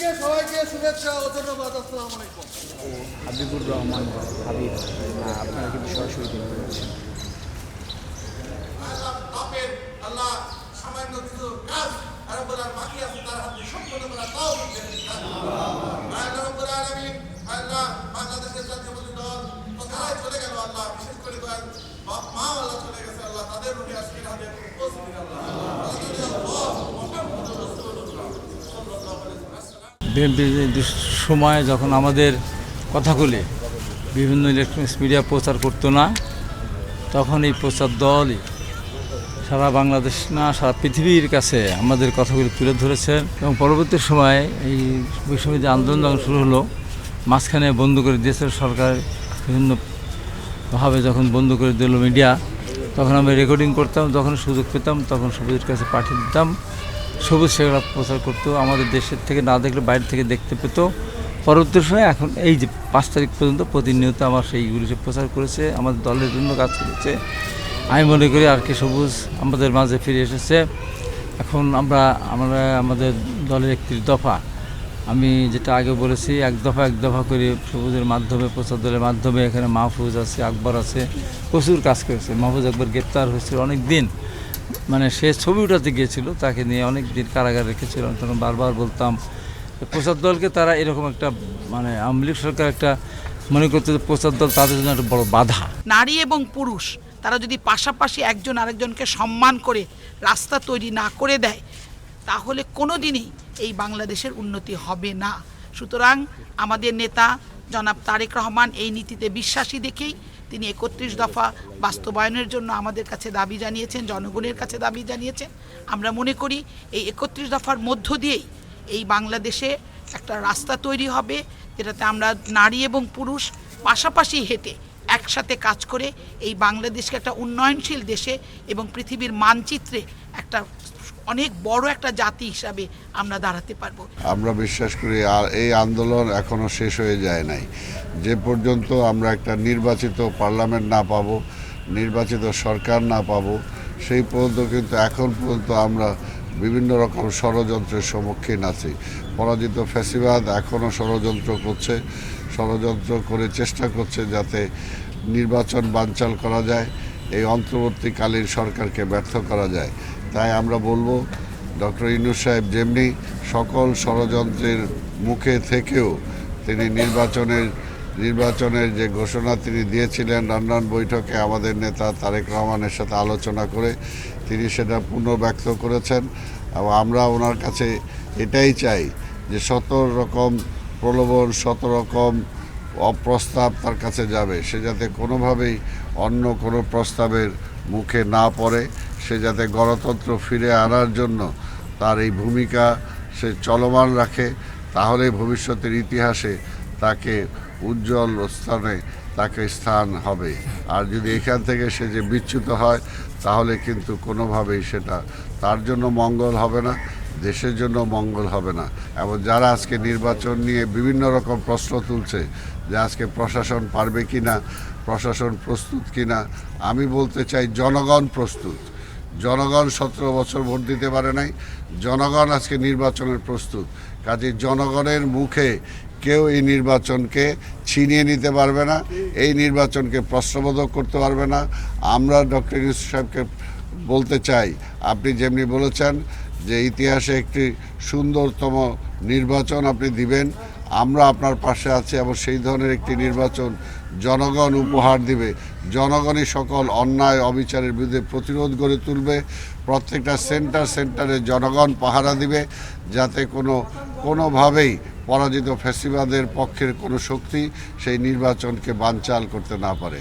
থেকে সবাইকে শুভেচ্ছা ও ধন্যবাদ। আসসালামু আলাইকুম। হাবিবুর রহমান হাবিব, আপনারা কিন্তু সরাসরি দেখতে পাচ্ছেন। আল্লাহ সামান্য কিছু কাজ রব্বুল আলামিন বাকি আছে তার হাতে সম্পূর্ণ করা তৌফিক দেন আল্লাহ রব্বুল আলামিন। আল্লাহ বাংলাদেশের জাতীয়তাবাদী দল কোথায় চলে গেল আল্লাহ, বিশেষ করে বাপ মা আল্লাহ চলে গেছে আল্লাহ, তাদের রুহে আজকের হাতে উপস্থিত আল্লাহ বিএনপির সময় যখন আমাদের কথাগুলি বিভিন্ন ইলেকট্রনিক্স মিডিয়া প্রচার করতো না, তখন এই প্রচার দলই সারা বাংলাদেশ না সারা পৃথিবীর কাছে আমাদের কথাগুলি তুলে ধরেছেন। এবং পরবর্তী সময়ে এই বৈষম্য যে আন্দোলন যখন শুরু হলো, মাঝখানে বন্ধ করে দিয়েছিল সরকার, বিভিন্নভাবে যখন বন্ধ করে দিল মিডিয়া, তখন আমি রেকর্ডিং করতাম, যখন সুযোগ পেতাম তখন সবুজের কাছে পাঠিয়ে দিতাম। সবুজ সেগুলো প্রচার করতো, আমাদের দেশের থেকে না দেখলে বাইরে থেকে দেখতে পেত। পরবর্তী সময় এখন এই যে 5 তারিখ পর্যন্ত প্রতিনিয়ত আমার সেইগুলি প্রচার করেছে, আমাদের দলের জন্য কাজ করেছে। আমি মনে করি আর কি সবুজ আমাদের মাঝে ফিরে এসেছে। এখন আমরা আমাদের দলের 31 দফা, আমি যেটা আগে বলেছি, এক দফা করে সবুজের মাধ্যমে, প্রচার দলের মাধ্যমে এখানে মাহফুজ আছে, আকবর আছে, প্রচুর কাজ করেছে। মাহফুজ আকবর গ্রেপ্তার হয়েছিল অনেক দিন, মানে সে ছবি উঠাতে গিয়েছিল, তাকে নিয়ে অনেক দিন কারাগারে রেখেছিল। তখন বারবার বলতাম প্রচার দলকে তারা এরকম একটা, মানে আওয়ামী লীগ সরকার একটা মনে করতে যে প্রচার দল তাদের জন্য একটা বড় বাধা। নারী এবং পুরুষ তারা যদি পাশাপাশি একজন আরেকজনকে সম্মান করে রাস্তা তৈরি না করে দেয়, তাহলে কোনো দিনই এই বাংলাদেশের উন্নতি হবে না। সুতরাং আমাদের নেতা জনাব তারেক রহমান এই নীতিতে বিশ্বাসী দেখেই তিনি 31 দফা বাস্তবায়নের জন্য আমাদের কাছে দাবি জানিয়েছেন, জনগণের কাছে দাবি জানিয়েছেন। আমরা মনে করি এই 31 দফার মধ্য দিয়েই এই বাংলাদেশে একটা রাস্তা তৈরি হবে, যেটাতে আমরা নারী এবং পুরুষ পাশাপাশি হেঁটে একসাথে কাজ করে এই বাংলাদেশকে একটা উন্নয়নশীল দেশে এবং পৃথিবীর মানচিত্রে একটা অনেক বড় একটা জাতি হিসাবে আমরা দাঁড়াতে পারবো। আমরা বিশ্বাস করি আর এই আন্দোলন এখনো শেষ হয়ে যায় নাই। যে পর্যন্ত আমরা একটা নির্বাচিত পার্লামেন্ট না পাবো, নির্বাচিত সরকার না পাবো, সেই পর্যন্ত কিন্তু এখন পর্যন্ত আমরা বিভিন্ন রকম ষড়যন্ত্রের সম্মুখীন আছি। পরাজিত ফ্যাসিবাদ এখনও ষড়যন্ত্র করছে, ষড়যন্ত্র করে চেষ্টা করছে যাতে নির্বাচন বানচাল করা যায়, এই অন্তর্বর্তীকালীন সরকারকে ব্যর্থ করা যায়। তাই আমরা বলবো ডক্টর ইউনূস সাহেব যেমনি সকল ষড়যন্ত্রের মুখে থেকেও তিনি নির্বাচনের যে ঘোষণা তিনি দিয়েছিলেন লন্ডন বৈঠকে আমাদের নেতা তারেক রহমানের সাথে আলোচনা করে, তিনি সেটা পুনর্ব্যক্ত করেছেন। এবং আমরা ওনার কাছে এটাই চাই যে 17 রকম প্রলোভন, 17 রকম অপ্রস্তাব তার কাছে যাবে, সে যাতে কোনোভাবেই অন্য কোনো প্রস্তাবের মুখে না পড়ে, সে যাতে গণতন্ত্র ফিরে আনার জন্য তার এই ভূমিকা সে চলমান রাখে, তাহলে ভবিষ্যতের ইতিহাসে তাকে উজ্জ্বল স্থানে তাকে স্থান হবে। আর যদি এখান থেকে সে যে বিচ্যুত হয়, তাহলে কিন্তু কোনোভাবেই সেটা তার জন্য মঙ্গল হবে না, দেশের জন্য মঙ্গল হবে না। এবং যারা আজকে নির্বাচন নিয়ে বিভিন্ন রকম প্রশ্ন তুলছে যে আজকে প্রশাসন পারবে কি না, প্রশাসন প্রস্তুত কি না, আমি বলতে চাই জনগণ প্রস্তুত। জনগণ 17 বছর ভোট দিতে পারে নাই, জনগণ আজকে নির্বাচনের প্রস্তুত। কাজে জনগণের মুখে কেউ এই নির্বাচনকে ছিনিয়ে নিতে পারবে না, এই নির্বাচনকে প্রশ্নবোধক করতে পারবে না। আমরা ডক্টর ইউনূস সাহেবকে বলতে চাই, আপনি যেমনি বলেছেন যে ইতিহাসে একটি সুন্দরতম নির্বাচন আপনি দিবেন, আমরা আপনার পাশে আছি এবং সেই ধরনের একটি নির্বাচন জনগণ উপহার দিবে। জনগণই সকল অন্যায় অবিচারের বিরুদ্ধে প্রতিরোধ গড়ে তুলবে। প্রত্যেকটা সেন্টারে জনগণ পাহারা দিবে, যাতে কোনোভাবেই পরাজিত ফ্যাসিবাদের পক্ষের কোনো শক্তি সেই নির্বাচনকে বানচাল করতে না পারে।